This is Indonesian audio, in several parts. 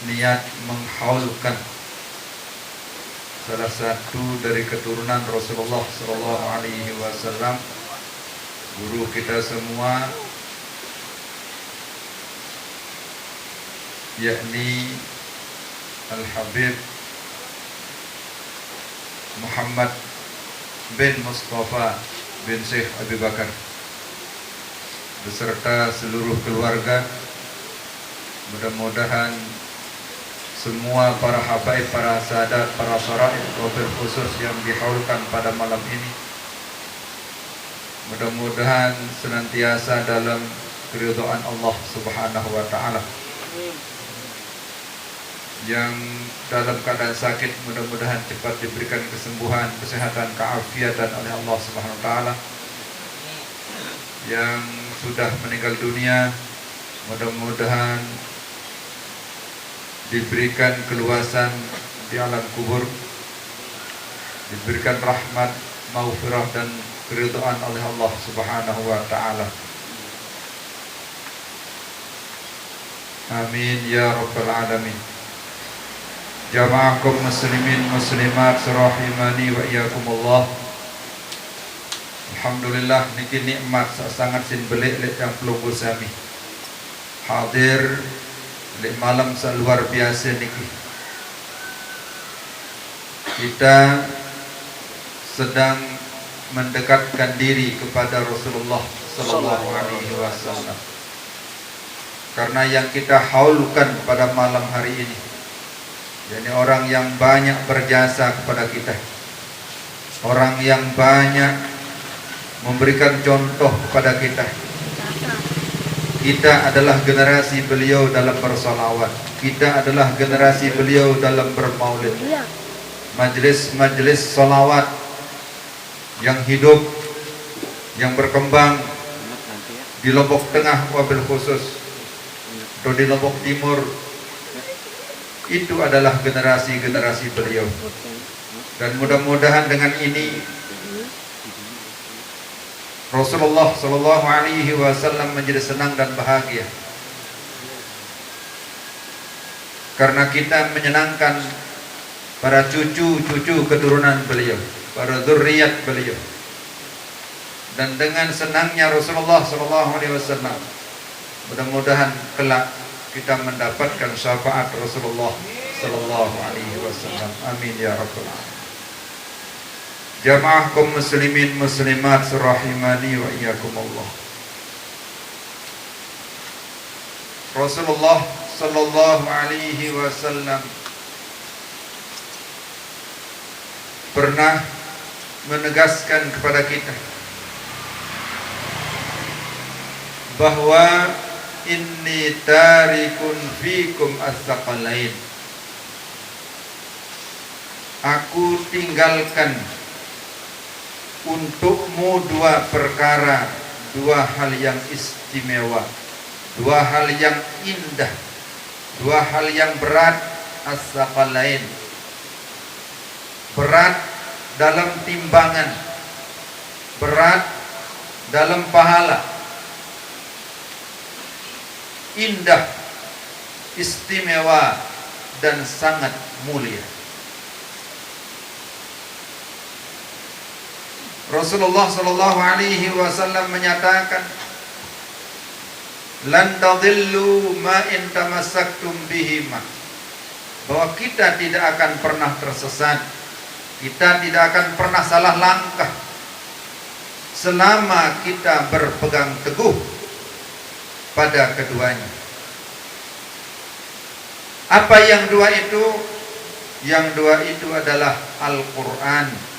niat menghaulkan salah satu dari keturunan Rasulullah Sallallahu Alaihi Wasallam, guru kita semua, yakni Al-Habib Muhammad bin Mustafa bin Syekh Abi Bakar beserta seluruh keluarga. Mudah-mudahan semua para habaib, para sahadat, para syaraif, wabil khusus yang dihaulkan pada malam ini, mudah-mudahan senantiasa dalam keridhaan Allah Subhanahu wa Ta'ala. Yang dalam keadaan sakit, mudah-mudahan cepat diberikan kesembuhan, kesehatan, keafiatan oleh Allah Subhanahu wa Ta'ala. Yang sudah meninggal dunia, mudah-mudahan diberikan keluasan di alam kubur, diberikan rahmat, maghfirah dan keridhaan oleh Allah Subhanahu wa Ta'ala. Amin ya rabbal alamin. Jamaah kaum muslimin muslimat rahimani wa iyyakumullah. Alhamdulillah niki nikmat sangat sin belik yang pelunggu sami hadir di malam luar biasa niki. Kita sedang mendekatkan diri kepada Rasulullah Sallallahu Alaihi Wasallam, karena yang kita haulkan pada malam hari ini, yakni orang yang banyak berjasa kepada kita, orang yang banyak memberikan contoh kepada kita. Kita adalah generasi beliau dalam bersolawat, kita adalah generasi beliau dalam bermaulid. Majelis-majelis solawat yang hidup, yang berkembang di Lombok Tengah wabil khusus atau di Lombok Timur, itu adalah generasi-generasi beliau. Dan mudah-mudahan dengan ini Rasulullah Sallallahu Alaihi Wasallam menjadi senang dan bahagia, karena kita menyenangkan para cucu-cucu keturunan beliau, para zuriat beliau. Dan dengan senangnya Rasulullah Sallallahu Alaihi Wasallam, mudah-mudahan kelak kita mendapatkan syafaat Rasulullah Sallallahu Alaihi Wasallam. Amin ya rabbal alamin. Jamaah kaum muslimin muslimat rahimani wa iyyakumullah. Rasulullah Sallallahu Alaihi Wasallam pernah menegaskan kepada kita bahwa inni tarikun fikum as-saqalain, aku tinggalkan untukmu dua perkara, dua hal yang istimewa, dua hal yang indah, dua hal yang berat. As-saqalain, berat dalam timbangan, berat dalam pahala, indah, istimewa dan sangat mulia. Rasulullah Sallallahu Alaihi Wasallam menyatakan, lan tadillu ma in tamassaktum bihima, bahwa kita tidak akan pernah tersesat, kita tidak akan pernah salah langkah selama kita berpegang teguh pada keduanya. Apa yang dua itu? Yang dua itu adalah Al-Quran.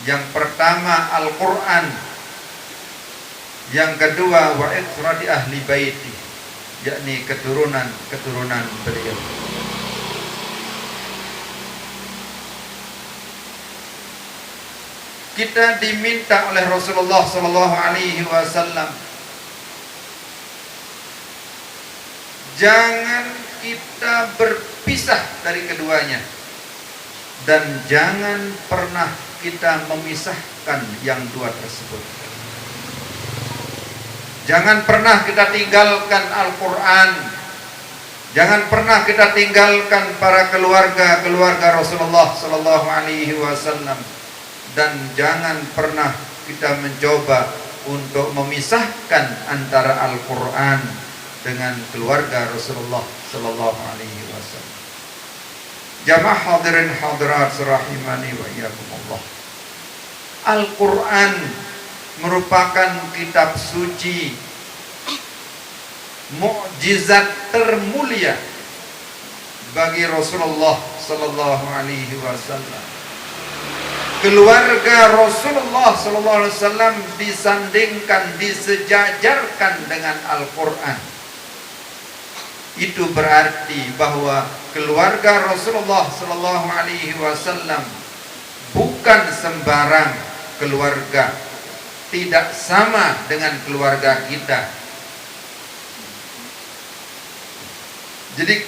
Yang pertama Al-Quran, yang kedua wa itrati ahli baiti, yakni keturunan beliau. Kita diminta oleh Rasulullah Sallallahu Alaihi Wasallam, jangan kita berpisah dari keduanya, dan jangan pernah kita memisahkan yang dua tersebut. Jangan pernah kita tinggalkan Al-Quran, Jangan pernah kita tinggalkan para keluarga Rasulullah sallallahu alaihi wasallam, dan jangan pernah kita mencoba untuk memisahkan antara Al-Qur'an dengan keluarga Rasulullah sallallahu alaihi wasallam. Jamaah hadirin hadirat rahimani wa iyyakumullah. Al-Qur'an merupakan kitab suci, mukjizat termulia bagi Rasulullah sallallahu alaihi wasallam. Keluarga Rasulullah sallallahu alaihi wasallam disandingkan, disejajarkan dengan Al-Qur'an. Itu berarti bahwa keluarga Rasulullah sallallahu alaihi wasallam bukan sembarang keluarga, tidak sama dengan keluarga kita. Jadi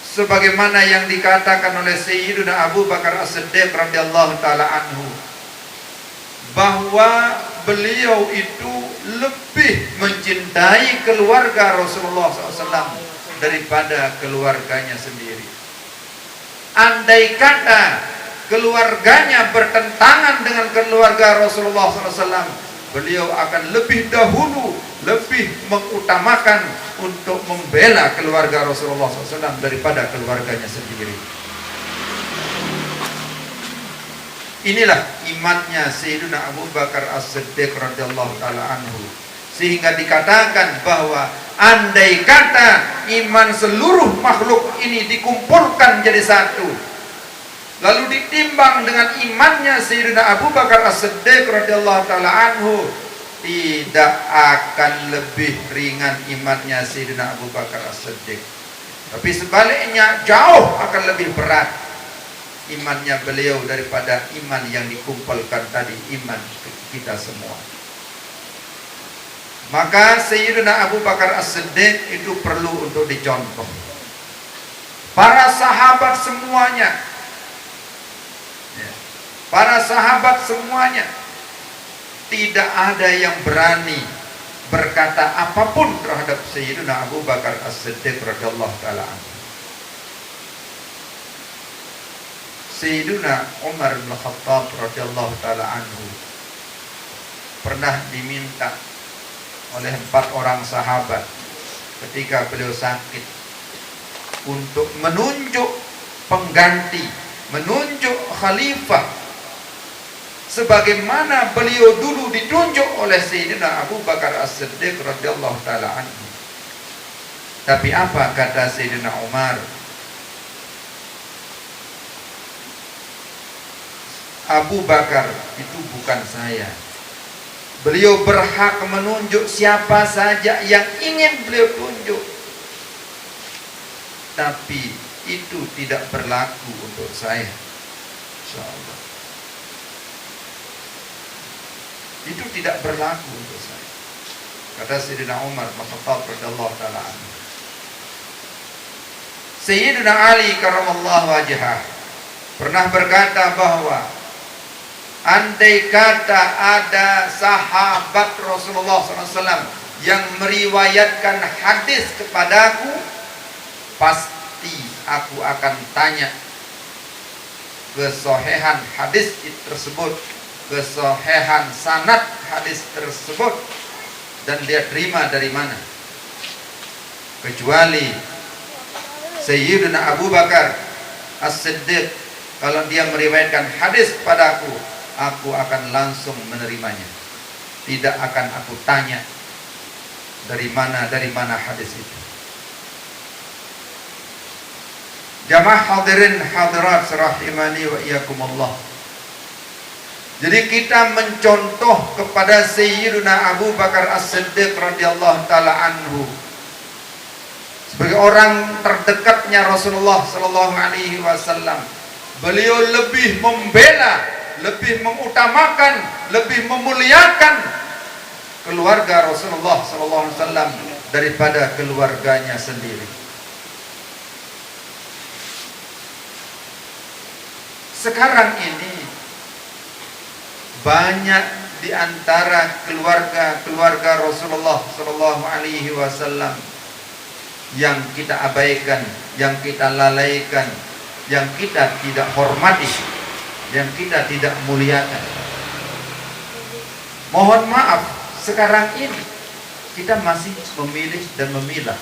sebagaimana yang dikatakan oleh Sayyiduna Abu Bakar As-Siddiq radhiyallahu taala anhu, bahwa beliau itu lebih mencintai keluarga Rasulullah SAW daripada keluarganya sendiri. Andai kata keluarganya bertentangan dengan keluarga Rasulullah SAW, beliau akan lebih dahulu, lebih mengutamakan untuk membela keluarga Rasulullah SAW daripada keluarganya sendiri. Inilah imannya Sayyidina Abu Bakar As-Siddiq radhiyallahu taala anhu, sehingga dikatakan bahwa andai kata iman seluruh makhluk ini dikumpulkan jadi satu, lalu ditimbang dengan imannya Sayyidina Abu Bakar As-Siddiq radhiyallahu taala anhu, tidak akan lebih ringan imannya Sayyidina Abu Bakar As-Siddiq, tapi sebaliknya jauh akan lebih berat imannya beliau daripada iman yang dikumpulkan tadi, iman kita semua. Maka Sayyidina Abu Bakar As-Siddiq itu perlu untuk dicontoh. Para sahabat semuanya, para sahabat semuanya, tidak ada yang berani berkata apapun terhadap Sayyidina Abu Bakar As-Siddiq radhiyallahu taala anhu. Sayyidina Umar bin Khattab radhiyallahu taala anhu pernah diminta oleh 4 orang sahabat ketika beliau sakit untuk menunjuk pengganti, menunjuk khalifah sebagaimana beliau dulu ditunjuk oleh Sayyidina Abu Bakar As-Siddiq radhiyallahu taala anhu. Tapi apa kata Sayyidina Umar? Abu Bakar itu bukan saya. Beliau berhak menunjuk siapa saja yang ingin beliau tunjuk. Tapi itu tidak berlaku untuk saya. Insyaallah. Itu tidak berlaku untuk saya, kata Sayyidina Umar bin Khattab radhiyallahu taala anhu. Sayyidina Ali karramallahu wajhah pernah berkata bahwa andai kata ada sahabat Rasulullah SAW yang meriwayatkan hadis kepadaku, pasti aku akan tanya kesohihan hadis tersebut, kesohihan sanad hadis tersebut, dan dia terima dari mana. Kecuali Sayyidina Abu Bakar As-Siddiq, kalau dia meriwayatkan hadis padaku, aku akan langsung menerimanya. Tidak akan aku tanya dari mana hadis itu. Jamaah hadirin hadirat rahimani wa iyyakumullah. Jadi kita mencontoh kepada Sayyidina Abu Bakar As-Siddiq radhiyallahu taala anhu sebagai orang terdekatnya Rasulullah sallallahu alaihi wasallam. Beliau lebih membela, lebih mengutamakan, lebih memuliakan keluarga Rasulullah sallallahu alaihi wasallam daripada keluarganya sendiri. Sekarang ini banyak di antara keluarga Rasulullah sallallahu alaihi wasallam yang kita abaikan, yang kita lalaikan, yang kita tidak hormati, yang kita tidak muliakan. Mohon maaf, sekarang ini kita masih memilih dan memilah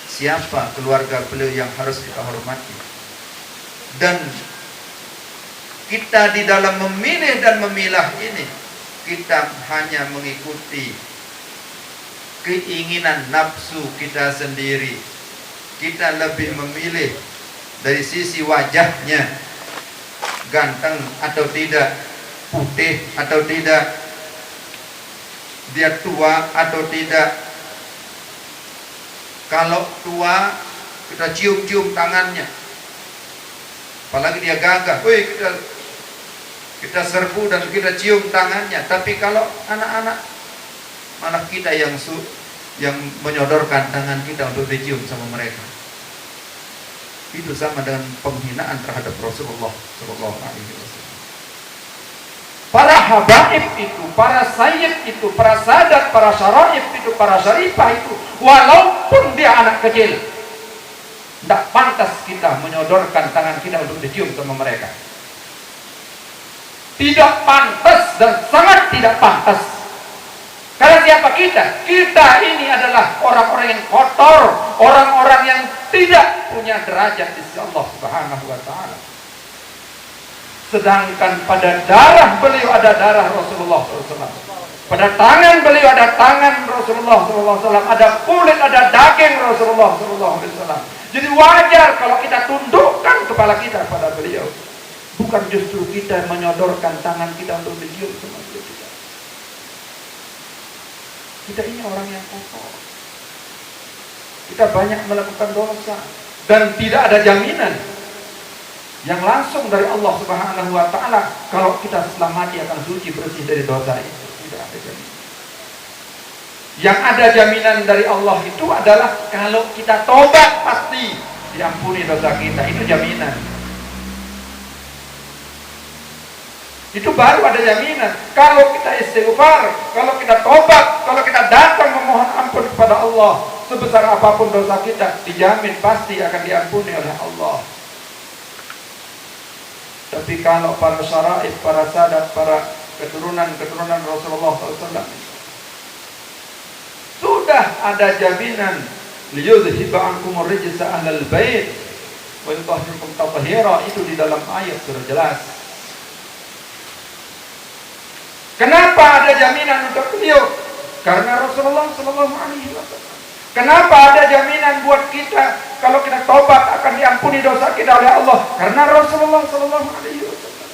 siapa keluarga beliau yang harus kita hormati. Dan kita di dalam memilih dan memilah ini, kita hanya mengikuti keinginan nafsu kita sendiri. Kita lebih memilih dari sisi wajahnya, ganteng atau tidak, putih atau tidak, dia tua atau tidak. Kalau tua, kita cium-cium tangannya, apalagi dia gagah, wih, kita serbu dan kita cium tangannya. Tapi kalau anak-anak, malah kita yang menyodorkan tangan kita untuk dicium sama mereka. Itu sama dengan penghinaan terhadap Rasulullah Sallallahu Alaihi Wasallam. Para habaib itu, para sayyid itu, para sadat, para syaraif itu, para syarifah itu, walaupun dia anak kecil, tidak pantas kita menyodorkan tangan kita untuk dicium sama mereka. Tidak pantas dan sangat tidak pantas. Karena siapa kita? Kita ini adalah orang-orang yang kotor, orang-orang yang tidak punya derajat di sisi Allah Subhanahu wa taala. Sedangkan pada darah beliau ada darah Rasulullah SAW. Pada tangan beliau ada tangan Rasulullah SAW. Ada kulit, ada daging Rasulullah SAW. Jadi wajar kalau kita tundukkan kepala kita pada beliau. Bukan justru kita menyodorkan tangan kita untuk dicium sama beliau. Kita ini orang yang kotor. Kita banyak melakukan dosa dan tidak ada jaminan yang langsung dari Allah Subhanahu wa taala kalau kita setelah mati akan suci bersih dari dosa itu. Tidak ada jaminan. Yang ada jaminan dari Allah itu adalah kalau kita tobat pasti diampuni dosa kita. Itu jaminan. Itu baru ada jaminan. Kalau kita istighfar, kalau kita tobat, kalau kita datang memohon ampun kepada Allah, sebesar apapun dosa kita, dijamin pasti akan diampuni oleh Allah. Tapi kalau para syaraif, para sadat, para keturunan Rasulullah SAW, sudah ada jaminan liyudhiba ankumur rijsa ahlal bait wa yutahhirukum tathhira. Itu di dalam ayat sudah jelas. Kenapa ada jaminan untuk beliau? Karena Rasulullah Sallallahu Alaihi Wasallam. Kenapa ada jaminan buat kita kalau kita tobat akan diampuni dosa kita oleh Allah? Karena Rasulullah Sallallahu Alaihi Wasallam.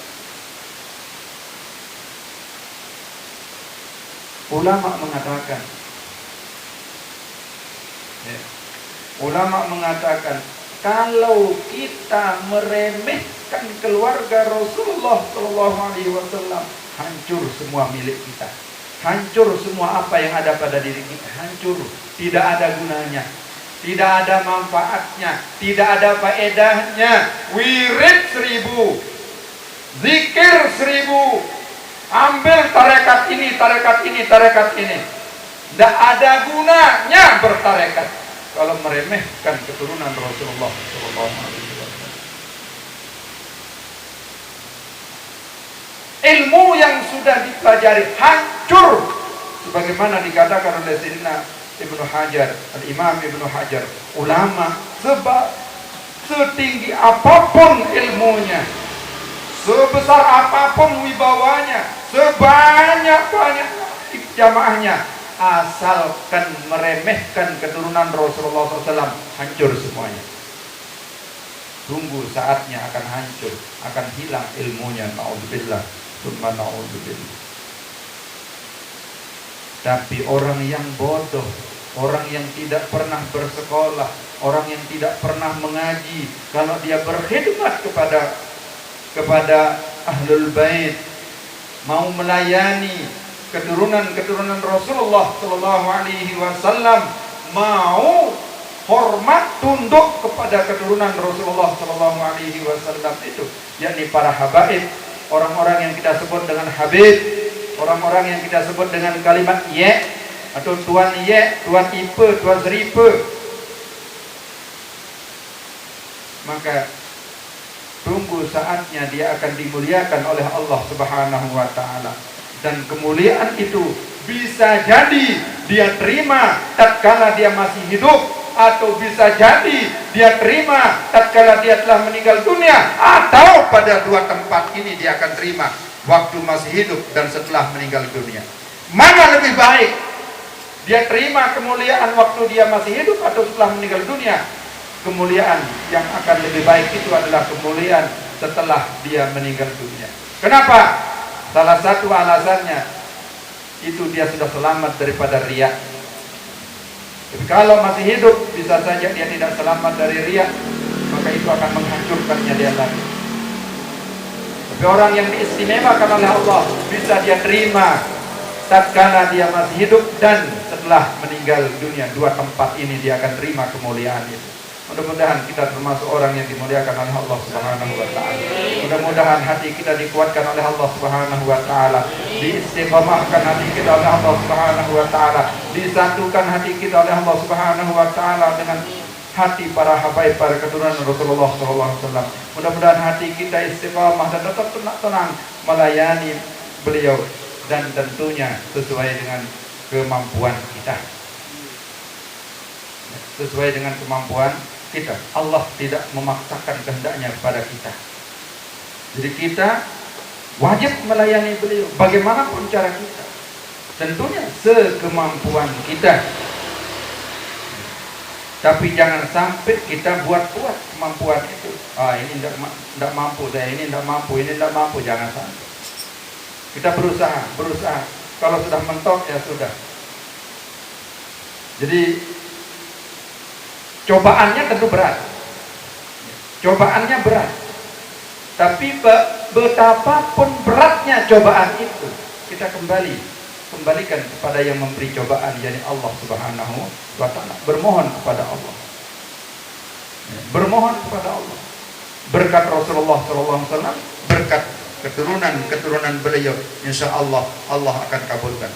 Ulama mengatakan, kalau kita meremehkan keluarga Rasulullah Sallallahu Alaihi Wasallam, hancur semua milik kita, hancur semua apa yang ada pada diri kita, hancur, tidak ada gunanya, tidak ada manfaatnya, tidak ada faedahnya. Wirid 1000, zikir 1000, ambil tarekat ini, tidak ada gunanya bertarekat kalau meremehkan keturunan Rasulullah SAW. Ilmu yang sudah dipelajari hancur, sebagaimana dikatakan oleh Sayyidina Ibnu Hajar, Al-Imam Ibnu Hajar, ulama setinggi apapun ilmunya, sebesar apapun wibawanya, sebanyak-banyak jamaahnya, asalkan meremehkan keturunan Rasulullah SAW, hancur semuanya. Tunggu saatnya akan hancur, akan hilang ilmunya. Na'udzubillah, summa na'udzubillah. Tapi orang yang bodoh, orang yang tidak pernah bersekolah, orang yang tidak pernah mengaji, kalau dia berkhidmat kepada Ahlul Bait, mau melayani keturunan Rasulullah Sallallahu Alaihi Wasallam, mau hormat tunduk kepada keturunan Rasulullah Sallallahu Alaihi Wasallam itu, yakni para habaib, orang-orang yang kita sebut dengan habib, orang-orang yang kita sebut dengan kalimat ye atau tuan ye, tuan ipe, tuan seripe. maka tunggu saatnya dia akan dimuliakan oleh Allah Subhanahu wa taala. Dan kemuliaan itu bisa jadi dia terima tatkala dia masih hidup, atau bisa jadi dia terima tatkala dia telah meninggal dunia, atau pada dua tempat ini dia akan terima, waktu masih hidup dan setelah meninggal dunia. Mana lebih baik? Dia terima kemuliaan waktu dia masih hidup atau setelah meninggal dunia? Kemuliaan yang akan lebih baik itu adalah kemuliaan setelah dia meninggal dunia. Kenapa? Salah satu alasannya itu dia sudah selamat daripada riya. Tapi kalau masih hidup bisa saja dia tidak selamat dari riya, maka itu akan menghancurkannya dia lagi. Tapi orang yang diistimewakan oleh Allah bisa dia terima tatkala dia masih hidup dan setelah meninggal dunia. Dua tempat ini dia akan terima kemuliaan itu. Mudah-mudahan kita termasuk orang yang dimuliakan oleh Allah Subhanahu wa taala. Mudah-mudahan hati kita dikuatkan oleh Allah Subhanahu wa taala, diistiqamahkan hati kita oleh Allah Subhanahu wa taala, disatukan hati kita oleh Allah Subhanahu wa taala dengan hati para habaib, para keturunan Rasulullah sallallahu alaihi wasallam. Mudah-mudahan hati kita istiqamah dan tetap tenang melayani beliau, dan tentunya sesuai dengan kemampuan kita. Sesuai dengan kemampuan kita. Allah tidak memaksakan kehendaknya kepada kita. Jadi kita wajib melayani beliau bagaimanapun cara kita. Tentunya sekemampuan kita. Tapi jangan sampai kita buat-buat kemampuan itu. Ini tidak mampu, ini tidak mampu, ini tidak mampu. Jangan sampai. Kita berusaha. Kalau sudah mentok ya sudah. Jadi cobaannya tentu berat. Cobaannya berat. Tapi betapapun beratnya cobaan itu, kita kembalikan kepada yang memberi cobaan, yakni Allah Subhanahu wa taala. Bermohon kepada Allah. Bermohon kepada Allah. Berkat Rasulullah sallallahu alaihi wasallam, berkat keturunan beliau, insyaallah Allah akan kabulkan.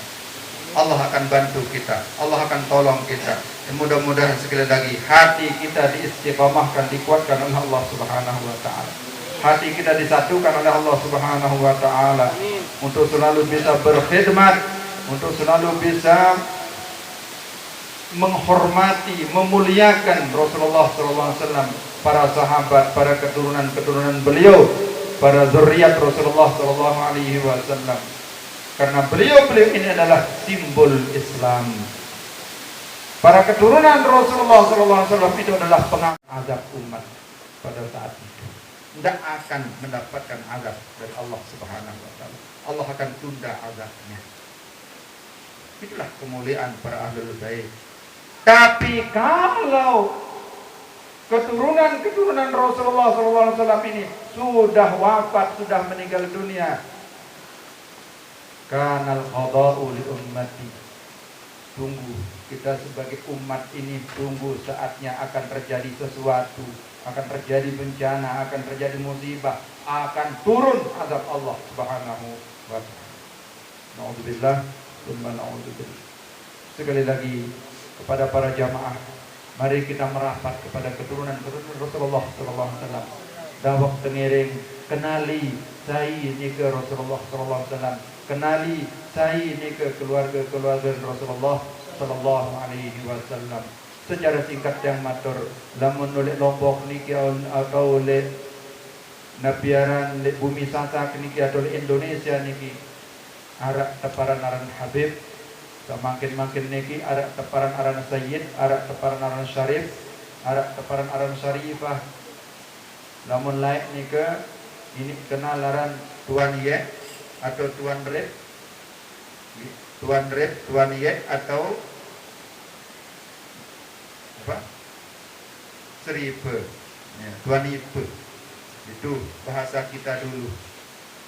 Allah akan bantu kita, Allah akan tolong kita. Dan mudah-mudahan sekali lagi hati kita diistiqamahkan, dikuatkan oleh Allah Subhanahu wa taala. Hati kita disatukan oleh Allah Subhanahu wa taala untuk selalu bisa berkhidmat, untuk selalu bisa menghormati, memuliakan Rasulullah sallallahu alaihi wasallam, para sahabat, para keturunan beliau, para zuriat Rasulullah sallallahu alaihi wasallam. Karena beliau ini adalah simbol Islam. Para keturunan Rasulullah SAW itu adalah pengazab umat pada saat itu. Tidak akan mendapatkan azab dari Allah Subhanahu wa taala. Allah akan tunda azabnya. Itulah kemuliaan para ahlul bait. Tapi kalau keturunan Rasulullah SAW ini sudah wafat, sudah meninggal dunia, kanal qada'u li ummati, tunggu, kita sebagai umat ini tunggu saatnya akan terjadi sesuatu, akan terjadi bencana, akan terjadi musibah, akan turun azab Allah Subhanahu wa taala. Nauzubillah, tsumma nauzubillah. Sekali lagi kepada para jamaah, mari kita merapat kepada keturunan Rasulullah sallallahu alaihi wasallam. Dawak tengiring kenali saya ini ke Rasulullah sallallahu alaihi wasallam. Kenali saya ini ke keluarga Rasulullah sallallahu alaihi wasallam. Secara singkat yang matur, lamun oleh Lombok niki atau oleh nabiaran le bumi sasak niki atau oleh Indonesia niki arak teparan aran Habib, semakin niki arak teparan aran Sayyid, arak teparan aran Syarif, arak teparan aran Syarifah. Lamun lain nika ini kenal aran Tuan Ye atau Tuan Rep, Tuan Ye atau apa? Seripe, ya, Tuan Ipe. Itu bahasa kita dulu.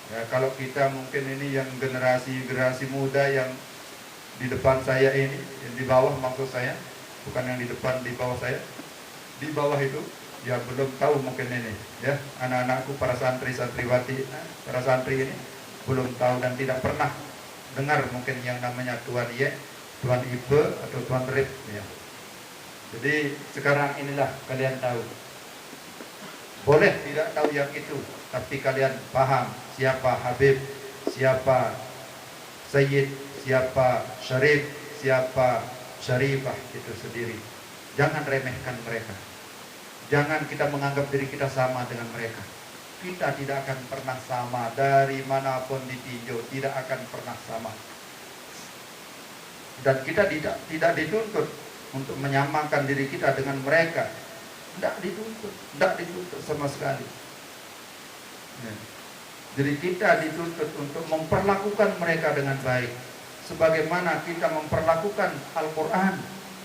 Ya, kalau kita mungkin ini yang generasi muda yang di depan saya ini, yang di bawah maksud saya, bukan yang di depan, di bawah saya. Di bawah itu ya belum tahu mungkin ini, ya, anak-anakku para santriwati, para santri ini belum tahu dan tidak pernah dengar mungkin yang namanya Tuan Ye, Tuan Ipe atau Tuan Rip, ya. Jadi sekarang inilah kalian tahu. Boleh tidak tahu yang itu, tapi kalian paham siapa Habib, siapa Sayyid, siapa Syarif, siapa Syarifah itu sendiri. Jangan remehkan mereka. Jangan kita menganggap diri kita sama dengan mereka. Kita tidak akan pernah sama, dari manapun ditinjau tidak akan pernah sama. Dan kita tidak dituntut untuk menyamakan diri kita dengan mereka. Tidak dituntut sama sekali. Ya. Jadi kita dituntut untuk memperlakukan mereka dengan baik, sebagaimana kita memperlakukan Al-Quran.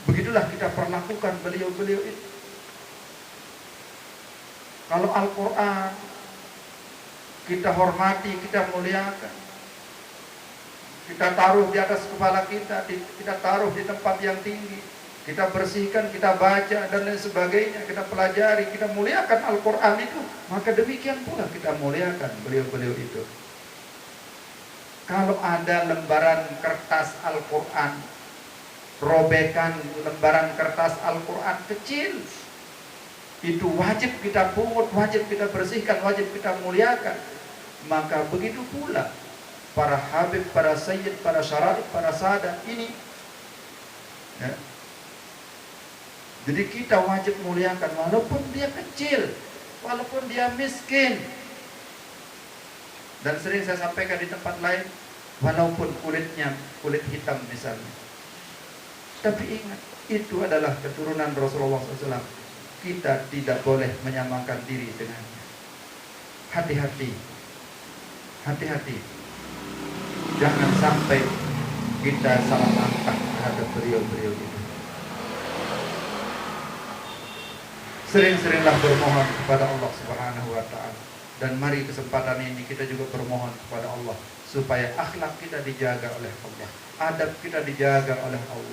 Begitulah kita perlakukan beliau-beliau itu. Kalau Al-Quran kita hormati, kita muliakan, kita taruh di atas kepala kita, kita taruh di tempat yang tinggi, kita bersihkan, kita baca dan lain sebagainya, kita pelajari, kita muliakan Al-Quran itu, maka demikian pula kita muliakan beliau-beliau itu. Kalau ada lembaran kertas Al-Quran, robekan lembaran kertas Al-Quran kecil, itu wajib kita pungut, wajib kita bersihkan, wajib kita muliakan. Maka begitu pula para habib, para sayyid, para syarif, para sadat ini, ya. Jadi kita wajib muliakan walaupun dia kecil, walaupun dia miskin. Dan sering saya sampaikan di tempat lain, walaupun kulitnya kulit hitam misalnya, tapi ingat, itu adalah keturunan Rasulullah SAW. Kita tidak boleh menyamakan diri dengannya. Hati-hati. Hati-hati. Jangan sampai kita salah langkah terhadap beliau-beliau itu. Sering-seringlah bermohon kepada Allah Subhanahu wa Ta'ala. Dan mari kesempatan ini kita juga bermohon kepada Allah supaya akhlak kita dijaga oleh Allah, adab kita dijaga oleh Allah.